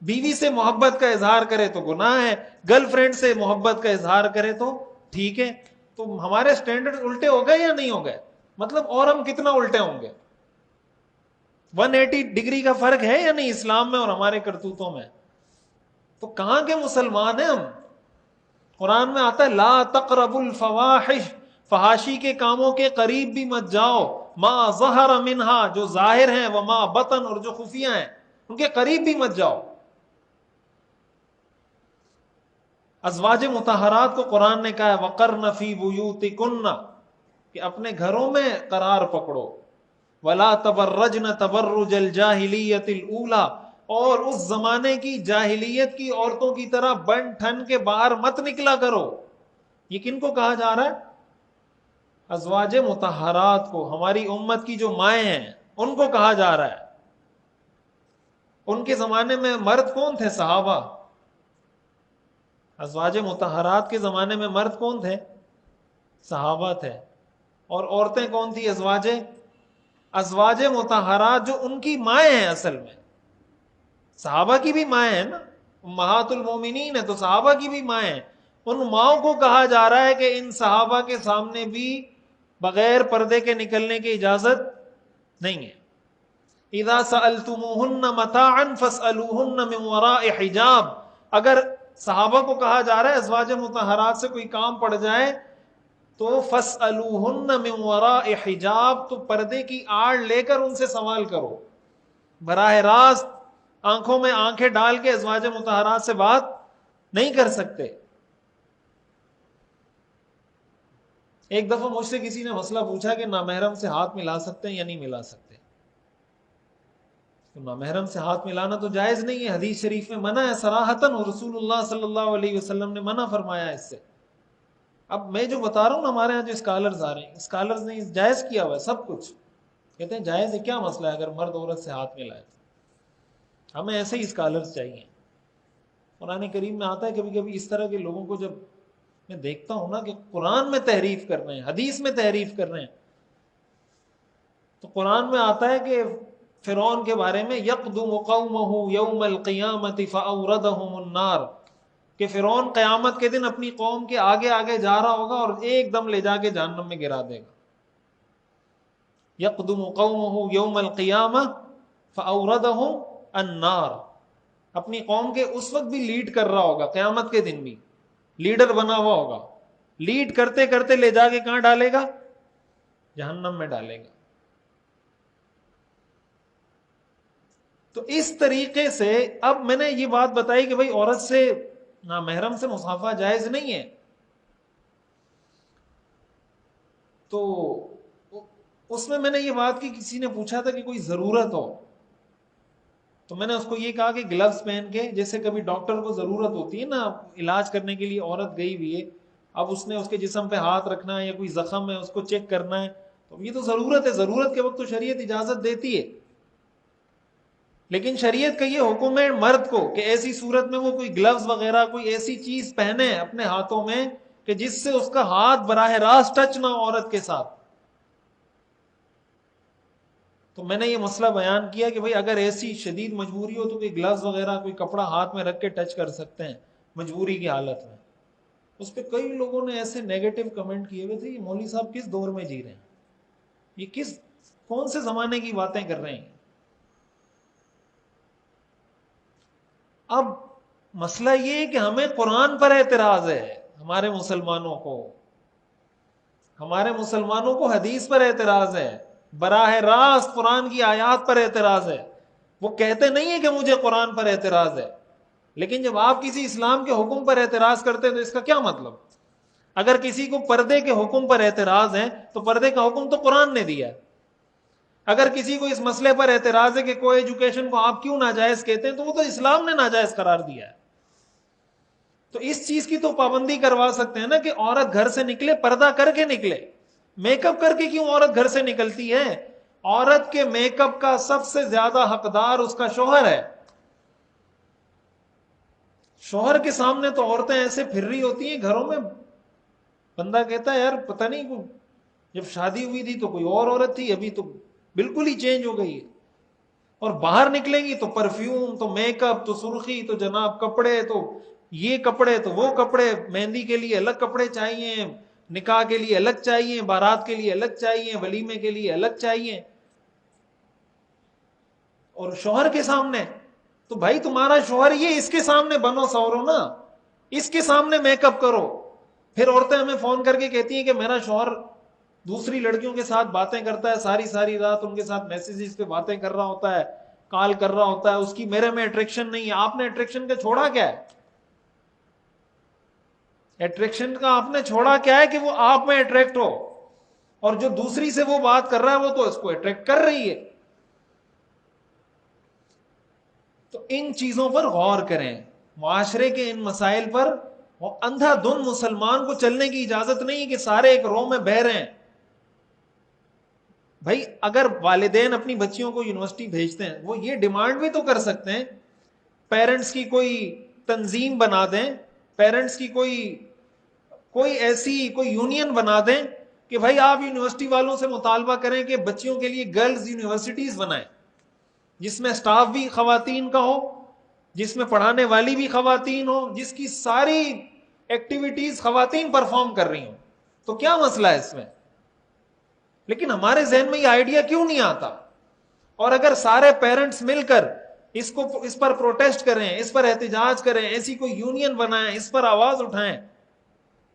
S1: بیوی سے محبت کا اظہار کرے تو گناہ ہے، گرل فرینڈ سے محبت کا اظہار کرے تو ٹھیک ہے۔ تو ہمارے سٹینڈرڈ الٹے ہو گئے یا نہیں ہو گئے؟ مطلب اور ہم کتنا الٹے ہوں گے؟ 180 ڈگری کا فرق ہے یا نہیں اسلام میں اور ہمارے کرتوتوں میں؟ تو کہاں کے مسلمان ہیں ہم؟ قرآن میں آتا ہے لا تقربوا الفواحش، فحاشی کے کاموں کے قریب بھی مت جاؤ، ما ظہر منہا، جو ظاہر ہیں، وما بطن، اور جو خفیہ ہیں ان کے قریب بھی مت جاؤ۔ ازواج مطہرات کو قرآن نے کہا ہے وقرن فی بیوتکن، کہ اپنے گھروں میں قرار پکڑو، ولا تبرجن تبرج الجاہلیت الاولی، اور اس زمانے کی جاہلیت کی عورتوں کی طرح بن ٹھن کے باہر مت نکلا کرو۔ یہ کن کو کہا جا رہا ہے؟ ازواج مطہرات کو، ہماری امت کی جو مائیں ہیں ان کو کہا جا رہا ہے۔ ان کے زمانے میں مرد کون تھے؟ صحابہ۔ ازواج مطہرات کے زمانے میں مرد کون تھے؟ صحابہ تھے۔ اور عورتیں کون تھی؟ ازواج مطہرات جو ان کی مائیں ہیں، اصل میں صحابہ کی بھی مائیں ہیں نا، امہات المومنین ہے تو صحابہ کی بھی مائیں ہیں۔ ان ماؤں کو کہا جا رہا ہے کہ ان صحابہ کے سامنے بھی بغیر پردے کے نکلنے کی اجازت نہیں ہے۔ اذا سألتموہن متاعا فاسألوہن من وراء حجاب، اگر صحابہ کو کہا جا رہا ہے ازواج مطہرات سے کوئی کام پڑ جائے تو فاسألوہن من وراء حجاب، تو پردے کی آڑ لے کر ان سے سوال کرو، براہ راست آنکھوں میں آنکھیں ڈال کے ازواج مطہرات سے بات نہیں کر سکتے۔ ایک دفعہ مجھ سے کسی نے مسئلہ پوچھا کہ نامحرم سے ہاتھ ملا سکتے ہیں یا نہیں ملا سکتے؟ تو نامحرم سے ہاتھ ملانا تو جائز نہیں ہے، حدیث شریف میں منع ہے صراحتاً، اور رسول اللہ صلی اللہ علیہ وسلم نے منع فرمایا ہے اس سے۔ اب میں جو بتا رہا ہوں نا، ہمارے یہاں جو اسکالرز آ رہے ہیں، اسکالرز نے جائز کیا ہوا ہے سب کچھ، کہتے ہیں جائز ہے، کیا مسئلہ ہے اگر مرد عورت سے ہاتھ ملائے؟ ہمیں ایسے ہی اسکالرز چاہیے۔ قرآن کریم میں آتا ہے کبھی کبھی اس طرح کے لوگوں کو جب میں دیکھتا ہوں نا کہ قرآن میں تحریف کر رہے ہیں، حدیث میں تحریف کر رہے ہیں، تو قرآن میں آتا ہے کہ فرعون کے بارے میں یقدم قومہ یوم القیامۃ فاوردہم النار، کہ فرعون قیامت کے دن اپنی قوم کے آگے آگے جا رہا ہوگا اور ایک دم لے جا کے جہنم میں گرا دے گا. یقدم قومہ یوم القیامہ فاوردہم النار. اپنی قوم کے اس وقت بھی لیڈ کر رہا ہوگا, قیامت کے دن بھی لیڈر بنا ہوا ہوگا, لیڈ کرتے کرتے لے جا کے کہاں ڈالے گا؟ جہنم میں ڈالے گا. تو اس طریقے سے اب میں نے یہ بات بتائی کہ بھائی عورت سے نامحرم سے مصافحہ جائز نہیں ہے, تو اس میں نے یہ بات کی, کسی نے پوچھا تھا کہ کوئی ضرورت ہو, تو میں نے اس کو یہ کہا کہ گلوز پہن کے, جیسے کبھی ڈاکٹر کو ضرورت ہوتی ہے نا علاج کرنے کے لیے, عورت گئی ہوئی ہے, اب اس نے اس کے جسم پہ ہاتھ رکھنا ہے یا کوئی زخم ہے اس کو چیک کرنا ہے, تو یہ تو ضرورت ہے, ضرورت کے وقت تو شریعت اجازت دیتی ہے. لیکن شریعت کا یہ حکم ہے مرد کو کہ ایسی صورت میں وہ کوئی گلوز وغیرہ کوئی ایسی چیز پہنے اپنے ہاتھوں میں کہ جس سے اس کا ہاتھ براہ راست ٹچ نہ ہو عورت کے ساتھ. تو میں نے یہ مسئلہ بیان کیا کہ بھئی اگر ایسی شدید مجبوری ہو تو کوئی گلوز وغیرہ کوئی کپڑا ہاتھ میں رکھ کے ٹچ کر سکتے ہیں مجبوری کی حالت میں. اس پہ کئی لوگوں نے ایسے نیگیٹو کمنٹ کیے ہوئے تھے, یہ مولوی صاحب کس دور میں جی رہے ہیں, یہ کون سے زمانے کی باتیں کر رہے ہیں. اب مسئلہ یہ ہے کہ ہمیں قرآن پر اعتراض ہے, ہمارے مسلمانوں کو حدیث پر اعتراض ہے, براہ راست قرآن کی آیات پر اعتراض ہے. وہ کہتے نہیں ہیں کہ مجھے قرآن پر اعتراض ہے, لیکن جب آپ کسی اسلام کے حکم پر اعتراض کرتے ہیں تو اس کا کیا مطلب؟ اگر کسی کو پردے کے حکم پر اعتراض ہے تو پردے کا حکم تو قرآن نے دیا ہے. اگر کسی کو اس مسئلے پر اعتراض ہے کہ کو ایجوکیشن کو آپ کیوں ناجائز کہتے ہیں, تو وہ تو اسلام نے ناجائز قرار دیا ہے. تو اس چیز کی تو پابندی کروا سکتے ہیں نا کہ عورت گھر سے نکلے پردہ کر کے نکلے. میک اپ کر کے کیوں عورت گھر سے نکلتی ہے؟ عورت کے میک اپ کا سب سے زیادہ حقدار اس کا شوہر ہے. شوہر کے سامنے تو عورتیں ایسے پھر رہی ہوتی ہیں گھروں میں, بندہ کہتا ہے یار پتہ نہیں جب شادی ہوئی تھی تو کوئی اور عورت تھی, ابھی تو بالکل ہی چینج ہو گئی ہے. اور باہر نکلیں گی تو پرفیوم, تو میک اپ, تو سرخی, تو جناب کپڑے, تو یہ کپڑے, تو وہ کپڑے, مہندی کے لیے الگ کپڑے چاہیے, نکاح کے لیے الگ چاہیے, بارات کے لیے الگ چاہیے, ولیمے کے لیے الگ چاہیے. اور شوہر کے سامنے تو بھائی تمہارا شوہر یہ, اس کے سامنے بنو سورو نا, اس کے سامنے میک اپ کرو. پھر عورتیں ہمیں فون کر کے کہتی ہیں کہ میرا شوہر دوسری لڑکیوں کے ساتھ باتیں کرتا ہے, ساری رات ان کے ساتھ میسیجز پہ باتیں کر رہا ہوتا ہے, کال کر رہا ہوتا ہے, اس کی میرے میں اٹریکشن نہیں ہے. آپ نے اٹریکشن کا چھوڑا کیا ہے؟ اٹریکشن کا آپ نے چھوڑا کیا ہے کہ وہ آپ میں اٹریکٹ ہو, اور جو دوسری سے وہ بات کر رہا ہے وہ تو اس کو اٹریکٹ کر رہی ہے. تو ان چیزوں پر غور کریں, معاشرے کے ان مسائل پر. اندھا دھن مسلمان کو چلنے کی اجازت نہیں کہ سارے ایک رو میں بہ رہے ہیں. بھائی اگر والدین اپنی بچیوں کو یونیورسٹی بھیجتے ہیں, وہ یہ ڈیمانڈ بھی تو کر سکتے ہیں, پیرنٹس کی کوئی تنظیم بنا دیں, پیرنٹس کی کوئی ایسی کوئی یونین بنا دیں کہ بھائی آپ یونیورسٹی والوں سے مطالبہ کریں کہ بچیوں کے لیے گرلز یونیورسٹیز بنائیں, جس میں سٹاف بھی خواتین کا ہو, جس میں پڑھانے والی بھی خواتین ہو, جس کی ساری ایکٹیویٹیز خواتین پرفارم کر رہی ہوں. تو کیا مسئلہ ہے اس میں؟ لیکن ہمارے ذہن میں یہ آئیڈیا کیوں نہیں آتا؟ اور اگر سارے پیرنٹس مل کر اس پر پروٹیسٹ کریں, اس پر احتجاج کریں, ایسی کوئی یونین بنائیں, اس پر آواز اٹھائیں,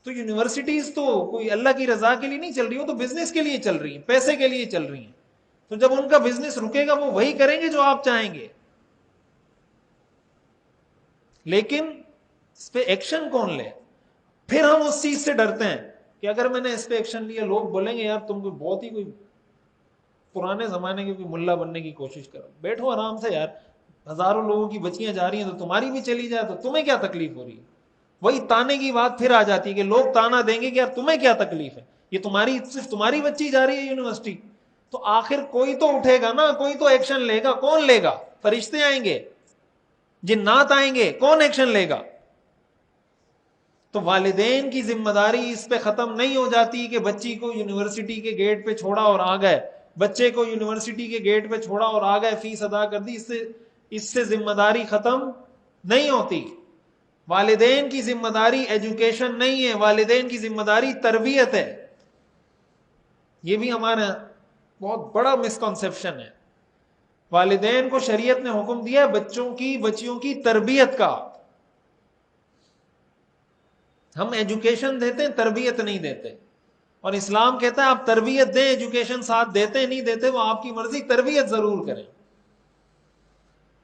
S1: تو یونیورسٹیز تو کوئی اللہ کی رضا کے لیے نہیں چل رہی, وہ تو بزنس کے لیے چل رہی ہیں, پیسے کے لیے چل رہی ہیں. تو جب ان کا بزنس رکے گا وہ وہی کریں گے جو آپ چاہیں گے. لیکن اس پہ ایکشن کون لے؟ پھر ہم اس چیز سے ڈرتے ہیں کہ اگر میں نے اس پہ ایکشن لیا لوگ بولیں گے یار تم کو بہت ہی کوئی پرانے زمانے کے کوئی ملا بننے کی کوشش کرو. بیٹھو آرام سے یار, ہزاروں لوگوں کی بچیاں جا رہی ہیں تو تمہاری بھی چلی جائے تو تمہیں کیا تکلیف ہو رہی ہے؟ وہی تانے کی بات پھر آ جاتی ہے کہ لوگ تانا دیں گے کہ یار تمہیں کیا تکلیف ہے, یہ صرف تمہاری بچی جا رہی ہے یونیورسٹی. تو آخر کوئی تو اٹھے گا نا, کوئی تو ایکشن لے گا. کون لے گا؟ فرشتے آئیں گے, جنات آئیں گے, کون ایکشن لے گا؟ تو والدین کی ذمہ داری اس پہ ختم نہیں ہو جاتی کہ بچی کو یونیورسٹی کے گیٹ پہ چھوڑا اور آ گئے, بچے کو یونیورسٹی کے گیٹ پہ چھوڑا اور آ گئے, فیس ادا کر دی, اس سے ذمہ داری ختم نہیں ہوتی. والدین کی ذمہ داری ایجوکیشن نہیں ہے، والدین کی ذمہ داری تربیت ہے. یہ بھی ہمارا بہت بڑا مسکنسیپشن ہے. والدین کو شریعت نے حکم دیا بچیوں کی تربیت کا. ہم ایجوکیشن دیتے ہیں، تربیت نہیں دیتے. اور اسلام کہتا ہے آپ تربیت دیں، ایجوکیشن ساتھ دیتے نہیں دیتے وہ آپ کی مرضی، تربیت ضرور کریں.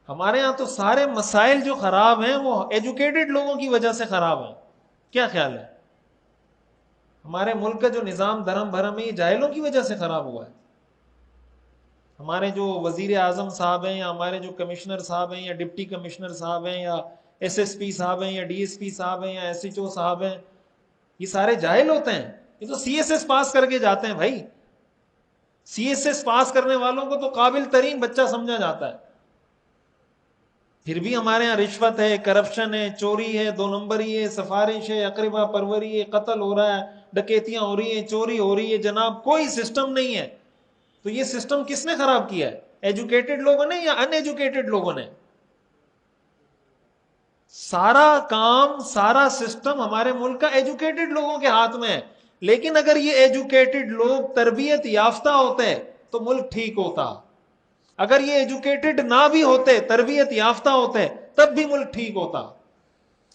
S1: ہمارے ہاں تو سارے مسائل جو خراب ہیں وہ ایجوکیٹڈ لوگوں کی وجہ سے خراب ہیں. کیا خیال ہے؟ ہمارے ملک کا جو نظام دھرم بھرم ہے یہ جاہلوں کی وجہ سے خراب ہوا ہے. ہمارے جو وزیر اعظم صاحب ہیں، یا ہمارے جو کمشنر صاحب ہیں، یا ڈپٹی کمشنر صاحب ہیں، یا ایس ایس پی صاحب ہیں، یا ڈی ایس پی صاحب ہیں، یا ایس ایچ او صاحب ہیں، یہ سارے جاہل ہوتے ہیں؟ یہ تو سی ایس ایس پاس کر کے جاتے ہیں بھائی. سی ایس ایس پاس کرنے والوں کو تو قابل ترین بچہ سمجھا جاتا ہے. پھر بھی ہمارے ہاں رشوت ہے، کرپشن ہے، چوری ہے، 2 نمبری ہے، سفارش ہے، اقربا پروری ہے، قتل ہو رہا ہے، ڈکیتیاں ہو رہی ہیں، چوری ہو رہی ہے. جناب کوئی سسٹم نہیں ہے. تو یہ سسٹم کس نے خراب کیا ہے؟ ایجوکیٹڈ لوگوں نے یا ان ایجوکیٹڈ لوگوں نے؟ سارا کام، سارا سسٹم ہمارے ملک کا ایجوکیٹڈ لوگوں کے ہاتھ میں ہے. لیکن اگر یہ ایجوکیٹڈ لوگ تربیت یافتہ ہوتے تو ملک ٹھیک ہوتا. اگر یہ ایجوکیٹڈ نہ بھی ہوتے، تربیت یافتہ ہوتے، تب بھی ملک ٹھیک ہوتا.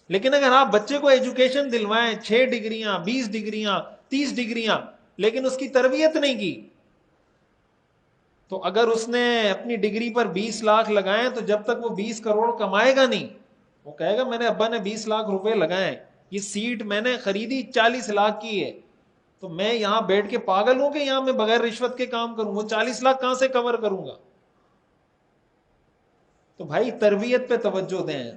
S1: لیکن اگر آپ بچے کو ایجوکیشن دلوائیں، 6 ڈگریاں، 20 ڈگریاں، 30 ڈگریاں، لیکن اس کی تربیت نہیں کی، تو اگر اس نے اپنی ڈگری پر 20 لاکھ لگائے تو جب تک وہ 20 کروڑ کمائے گا نہیں، وہ کہے گا میں نے ابا نے 20 لاکھ روپے لگائے، یہ سیٹ میں نے خریدی 40 لاکھ کی ہے، تو میں یہاں بیٹھ کے پاگل ہوں کہ یہاں میں بغیر رشوت کے کام کروں؟ وہ 40 لاکھ کہاں سے کور کروں گا؟ تو بھائی تربیت پہ توجہ دیں.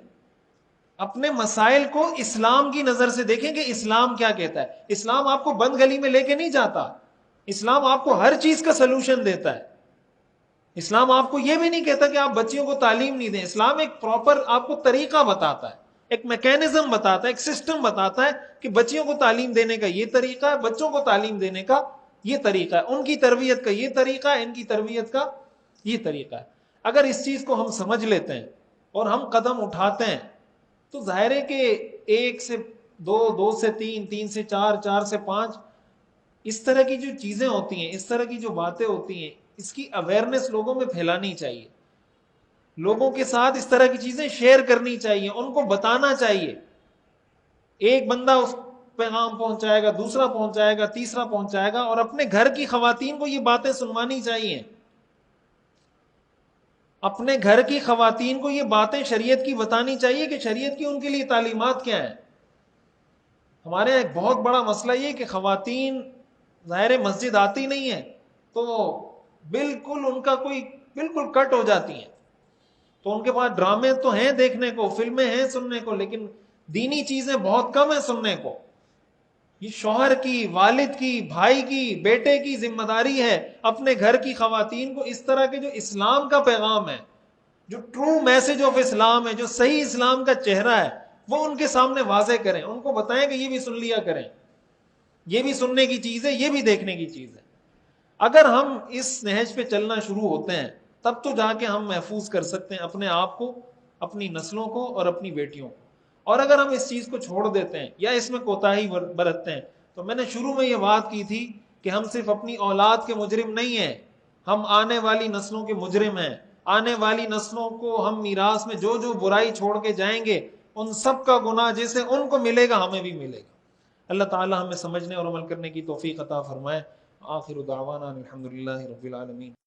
S1: اپنے مسائل کو اسلام کی نظر سے دیکھیں کہ اسلام کیا کہتا ہے. اسلام آپ کو بند گلی میں لے کے نہیں جاتا. اسلام آپ کو ہر چیز کا سلوشن دیتا ہے. اسلام آپ کو یہ بھی نہیں کہتا کہ آپ بچیوں کو تعلیم نہیں دیں. اسلام ایک پراپر آپ کو طریقہ بتاتا ہے، ایک میکینزم بتاتا ہے، ایک سسٹم بتاتا ہے کہ بچیوں کو تعلیم دینے کا یہ طریقہ ہے، بچوں کو تعلیم دینے کا یہ طریقہ ہے، ان کی تربیت کا یہ طریقہ ہے، ان کی تربیت کا یہ طریقہ ہے. اگر اس چیز کو ہم سمجھ لیتے ہیں اور ہم قدم اٹھاتے ہیں تو ظاہر ہے کہ 1 سے 2، 2 سے 3، 3 سے 4، 4 سے 5، اس طرح کی جو چیزیں ہوتی ہیں، اس طرح کی جو باتیں ہوتی ہیں، اس کی اویئرنیس لوگوں میں پھیلانی چاہیے. لوگوں کے ساتھ اس طرح کی چیزیں شیئر کرنی چاہیے، ان کو بتانا چاہیے. ایک بندہ اس پیغام پہنچائے گا، دوسرا پہنچائے گا، تیسرا پہنچائے گا، اور اپنے گھر کی خواتین کو یہ باتیں سنوانی چاہیے. اپنے گھر کی خواتین کو یہ باتیں شریعت کی بتانی چاہیے کہ شریعت کی ان کے لیے تعلیمات کیا ہیں. ہمارے یہاں ایک بہت بڑا مسئلہ یہ کہ خواتین ظاہر مسجد آتی نہیں ہیں تو بالکل ان کا کوئی بالکل کٹ ہو جاتی ہیں. تو ان کے پاس ڈرامے تو ہیں دیکھنے کو، فلمیں ہیں سننے کو، لیکن دینی چیزیں بہت کم ہیں سننے کو. یہ شوہر کی، والد کی، بھائی کی، بیٹے کی ذمہ داری ہے اپنے گھر کی خواتین کو اس طرح کے جو اسلام کا پیغام ہے، جو ٹرو میسج آف اسلام ہے، جو صحیح اسلام کا چہرہ ہے، وہ ان کے سامنے واضح کریں. ان کو بتائیں کہ یہ بھی سن لیا کریں، یہ بھی سننے کی چیز ہے، یہ بھی دیکھنے کی چیز ہے. اگر ہم اس نہج پہ چلنا شروع ہوتے ہیں تب تو جا کے ہم محفوظ کر سکتے ہیں اپنے آپ کو، اپنی نسلوں کو اور اپنی بیٹیوں کو. اور اگر ہم اس چیز کو چھوڑ دیتے ہیں یا اس میں کوتاہی برتتے ہیں، تو میں نے شروع میں یہ بات کی تھی کہ ہم صرف اپنی اولاد کے مجرم نہیں ہیں، ہم آنے والی نسلوں کے مجرم ہیں. آنے والی نسلوں کو ہم میراث میں جو جو برائی چھوڑ کے جائیں گے ان سب کا گناہ جیسے ان کو ملے گا ہمیں بھی ملے گا. اللہ تعالی ہمیں سمجھنے اور عمل کرنے کی توفیق عطا فرمائے. آخر دعوانا الحمدللہ رب العالمین.